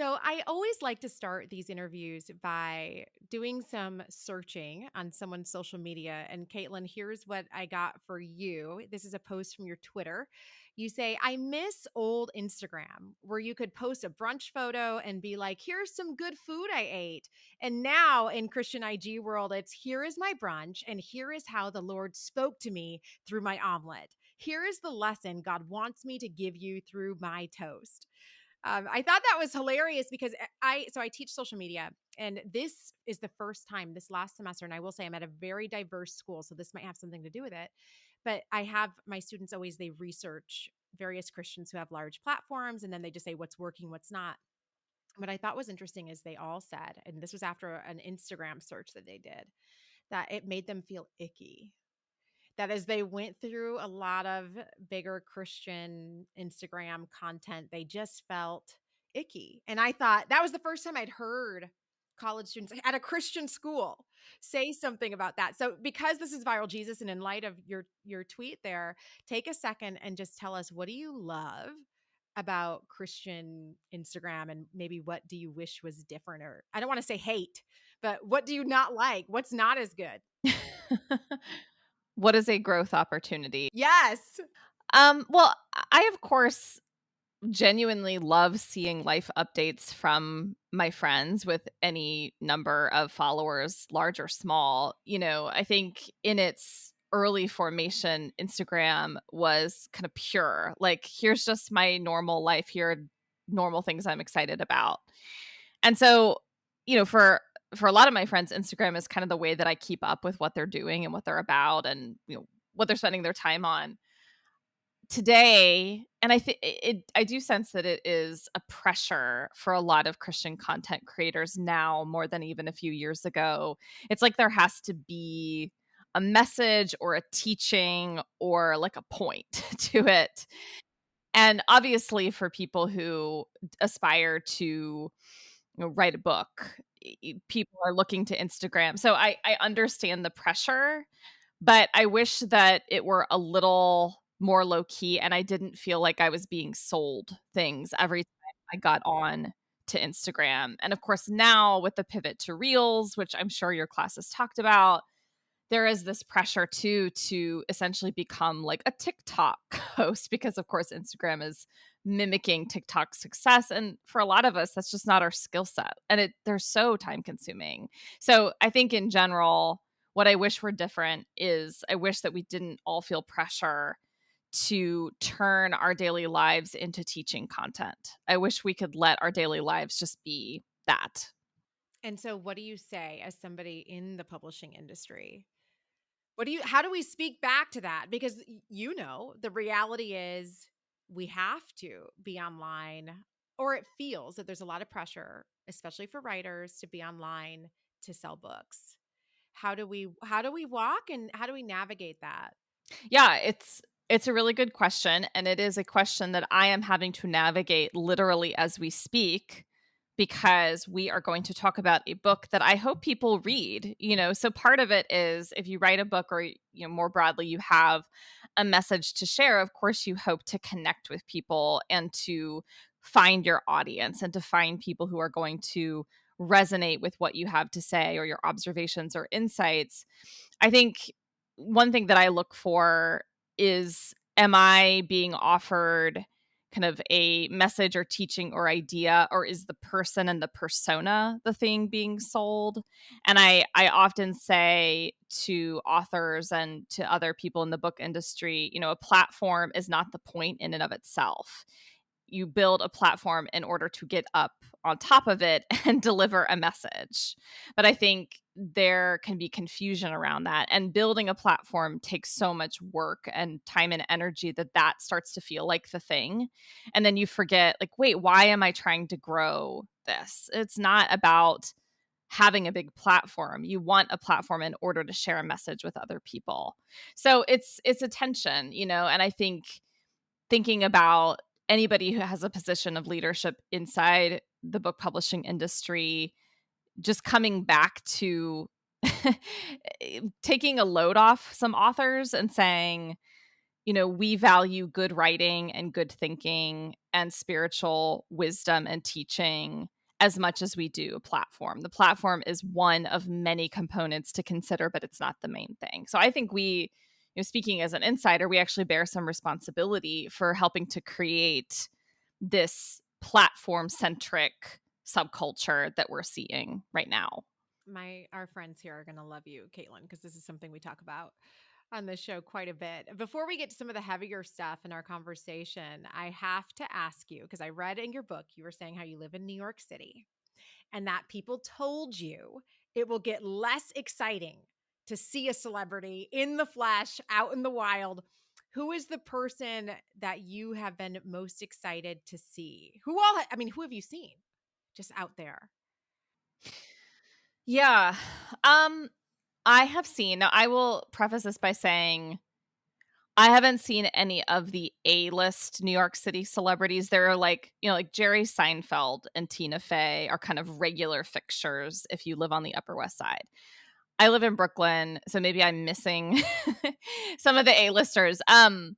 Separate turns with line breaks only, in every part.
So I always like to start these interviews by doing some searching on someone's social media. And Caitlin, here's what I got for you. This is a post from your Twitter. You say, I miss old Instagram where you could post a brunch photo and be like, here's some good food I ate. And now in Christian IG world, it's here is my brunch and here is how the Lord spoke to me through my omelet. Here is the lesson God wants me to give you through my toast. I thought that was hilarious because I teach social media, and this is the first time this last semester, and I will say I'm at a very diverse school, so this might have something to do with it. But I have my students always they research various Christians who have large platforms, and then they just say what's working, what's not. What I thought was interesting is they all said, and this was after an Instagram search that they did, that it made them feel icky, that as they went through a lot of bigger Christian Instagram content, they just felt icky. And I thought that was the first time I'd heard college students at a Christian school say something about that. So because this is Viral Jesus and in light of your tweet there, take a second and just tell us, what do you love about Christian Instagram, and maybe what do you wish was different? Or I don't want to say hate, but what do you not like? What's not as good?
What is a growth opportunity?
Yes.
Well, I of course genuinely love seeing life updates from my friends with any number of followers, large or small. I think in its early formation, Instagram was kind of pure. Like, here's just my normal life. Here are normal things I'm excited about. And so, for a lot of my friends, Instagram is kind of the way that I keep up with what they're doing and what they're about and, what they're spending their time on today. And I think I do sense that it is a pressure for a lot of Christian content creators now more than even a few years ago. It's like there has to be a message or a teaching or like a point to it. And obviously for people who aspire to write a book, people are looking to Instagram. So I understand the pressure, but I wish that it were a little more low key and I didn't feel like I was being sold things every time I got on to Instagram. And of course, now with the pivot to Reels, which I'm sure your class has talked about, there is this pressure too to essentially become like a TikTok host because of course Instagram is mimicking TikTok's success, and for a lot of us that's just not our skill set, and they're so time consuming. So I think in general what I wish were different is I wish that we didn't all feel pressure to turn our daily lives into teaching content. I wish we could let our daily lives just be that.
And so what do you say as somebody in the publishing industry? How do we speak back to that? Because the reality is we have to be online, or it feels that there's a lot of pressure, especially for writers, to be online to sell books. How do we walk and how do we navigate that?
Yeah, it's a really good question, and it is a question that I am having to navigate literally as we speak because we are going to talk about a book that I hope people read. So part of it is if you write a book or more broadly you have a message to share, of course you hope to connect with people and to find your audience and to find people who are going to resonate with what you have to say or your observations or insights. I think one thing that I look for is, am I being offered kind of a message or teaching or idea, or is the person and the persona the thing being sold? And I often say to authors and to other people in the book industry, a platform is not the point in and of itself. You build a platform in order to get up on top of it and deliver a message. But I think there can be confusion around that. And building a platform takes so much work and time and energy that starts to feel like the thing. And then you forget, like, wait, why am I trying to grow this? It's not about having a big platform. You want a platform in order to share a message with other people. So it's a tension, and I think thinking about anybody who has a position of leadership inside the book publishing industry, just coming back to taking a load off some authors and saying, we value good writing and good thinking and spiritual wisdom and teaching as much as we do a platform. The platform is one of many components to consider, but it's not the main thing. So I think speaking as an insider, we actually bear some responsibility for helping to create this platform centric subculture that we're seeing right now.
Our friends here are going to love you, Caitlin, because this is something we talk about on the show quite a bit. Before we get to some of the heavier stuff in our conversation, I have to ask you, because I read in your book, you were saying how you live in New York City and that people told you it will get less exciting to see a celebrity in the flesh, out in the wild. Who is the person that you have been most excited to see? Who have you seen just out there?
Yeah. I have seen. Now, I will preface this by saying I haven't seen any of the A-list New York City celebrities. There are like Jerry Seinfeld and Tina Fey are kind of regular fixtures if you live on the Upper West Side. I live in Brooklyn, so maybe I'm missing some of the A-listers. And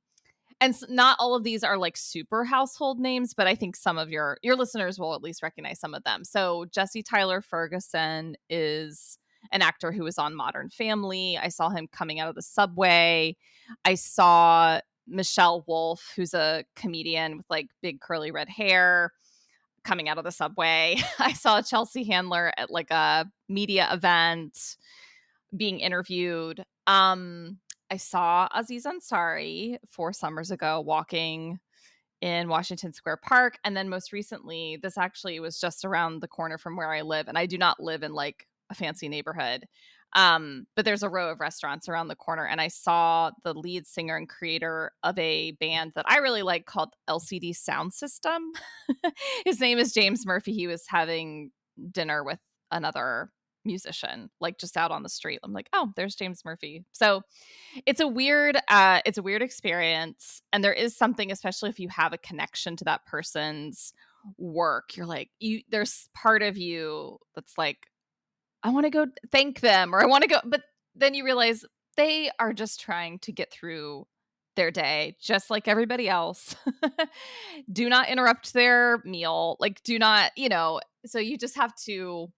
not all of these are like super household names, but I think some of your listeners will at least recognize some of them. So Jesse Tyler Ferguson is an actor who was on Modern Family. I saw him coming out of the subway. I saw Michelle Wolf, who's a comedian with like big curly red hair, coming out of the subway. I saw Chelsea Handler at like a media event being interviewed. I saw Aziz Ansari 4 summers ago walking in Washington Square Park. And then most recently, this actually was just around the corner from where I live. And I do not live in like a fancy neighborhood. But there's a row of restaurants around the corner. And I saw the lead singer and creator of a band that I really like called LCD Sound System. His name is James Murphy. He was having dinner with another musician, like just out on the street. I'm like, oh, there's James Murphy. So it's a weird experience. And there is something, especially if you have a connection to that person's work, you're like, there's part of you that's like, I want to go thank them, or I want to go, but then you realize they are just trying to get through their day just like everybody else. Do not interrupt their meal. Like, do not, so you just have to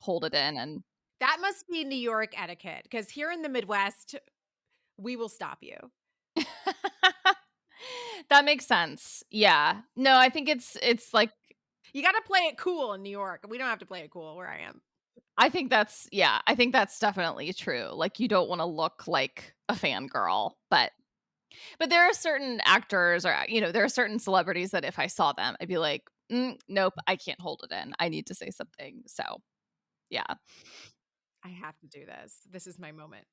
hold it in and
That must be New York etiquette, because here in the Midwest, we will stop you.
that makes sense. Yeah. No, I think it's like
You got to play it cool in New York. We don't have to play it cool where I am.
I think that's definitely true. Like you don't want to look like a fangirl, but there are certain actors or there are certain celebrities that if I saw them, I'd be like, nope, I can't hold it in. I need to say something. So, yeah.
I have to do this. This is my moment.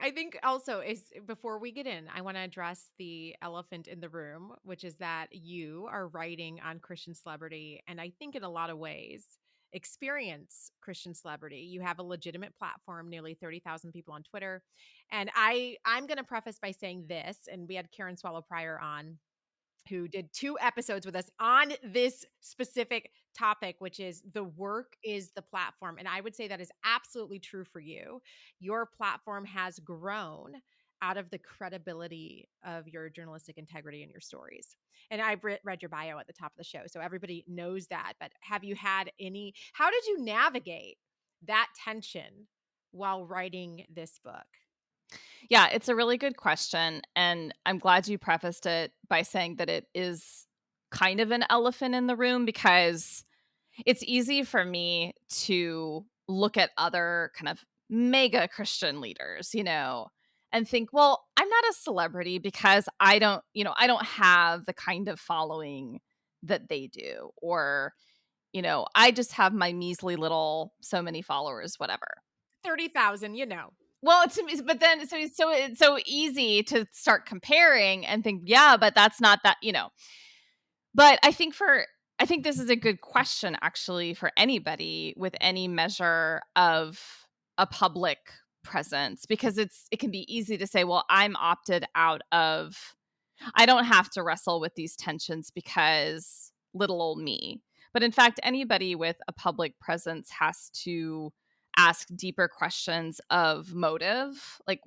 I think also is before we get in, I want to address the elephant in the room, which is that you are writing on Christian celebrity. And I think in a lot of ways, experience Christian celebrity. You have a legitimate platform, nearly 30,000 people on Twitter. And I'm going to preface by saying this, and we had Karen Swallow Prior on who did 2 episodes with us on this specific topic, which is the work is the platform. And I would say that is absolutely true for you. Your platform has grown out of the credibility of your journalistic integrity and your stories. And I've read your bio at the top of the show, so everybody knows that. But have you had how did you navigate that tension while writing this book?
Yeah, it's a really good question. And I'm glad you prefaced it by saying that it is kind of an elephant in the room because it's easy for me to look at other kind of mega Christian leaders, and think, well, I'm not a celebrity because I don't have the kind of following that they do. Or, I just have my measly little so many followers, whatever.
30,000, you know.
Well, but then so it's so easy to start comparing and think, yeah, but that's not that. But I think this is a good question actually for anybody with any measure of a public presence because it can be easy to say, well, I'm opted out of I don't have to wrestle with these tensions because little old me. But in fact, anybody with a public presence has to ask deeper questions of motive, like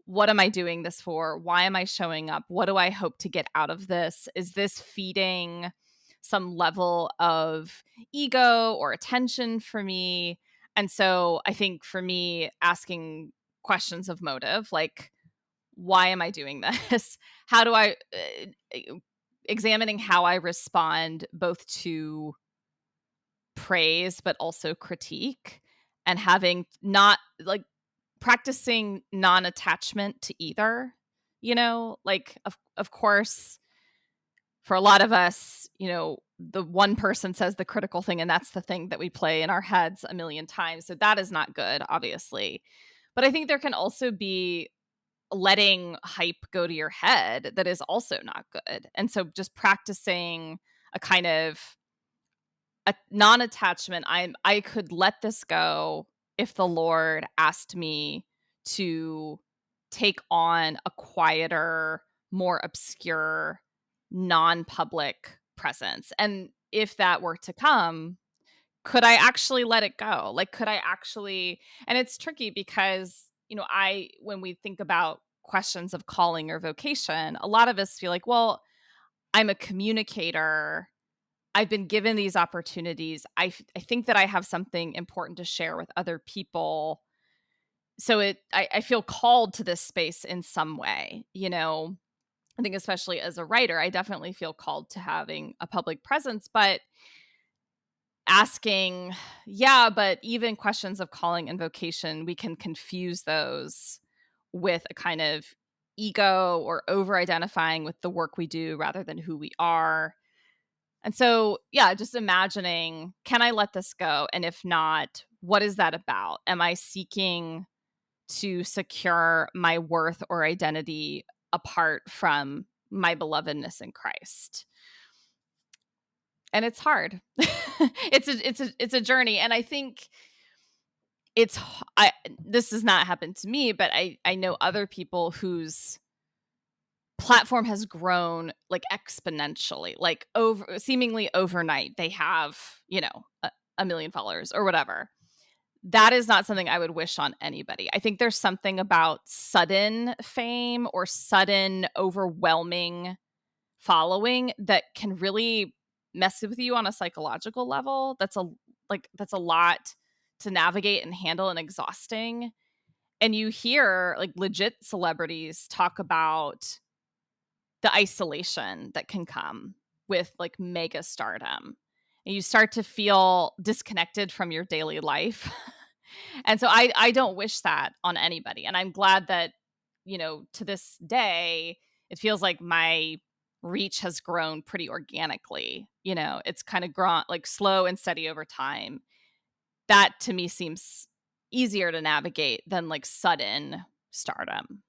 what am I doing this for? Why am I showing up? What do I hope to get out of this? Is this feeding some level of ego or attention for me? And so I think for me, asking questions of motive, like, why am I doing this? How do I, examining how I respond both to praise, but also critique, and having not like practicing non-attachment to either, like of course for a lot of us, the one person says the critical thing and that's the thing that we play in our heads a million times. So that is not good, obviously. But I think there can also be letting hype go to your head that is also not good. And so just practicing a kind of a non-attachment. I could let this go if the Lord asked me to take on a quieter, more obscure, non-public presence. And if that were to come, could I actually let it go? Like, could I actually, and it's tricky because, when we think about questions of calling or vocation, a lot of us feel like, well, I'm a communicator. I've been given these opportunities. I think that I have something important to share with other people. So I feel called to this space in some way, I think especially as a writer, I definitely feel called to having a public presence, but asking, yeah, but even questions of calling and vocation, we can confuse those with a kind of ego or over identifying with the work we do rather than who we are. And so, yeah, just imagining, can I let this go? And if not, what is that about? Am I seeking to secure my worth or identity apart from my belovedness in Christ? And it's hard. It's a journey. And I think this has not happened to me, but I know other people whose platform has grown like exponentially, like over seemingly overnight. They have, a million followers or whatever. That is not something I would wish on anybody. I think there's something about sudden fame or sudden overwhelming following that can really mess with you on a psychological level. That's a lot to navigate and handle and exhausting. And you hear like legit celebrities talk about the isolation that can come with like mega stardom. And you start to feel disconnected from your daily life. And so I don't wish that on anybody. And I'm glad that, to this day, it feels like my reach has grown pretty organically. It's kind of grown like slow and steady over time. That to me seems easier to navigate than like sudden stardom.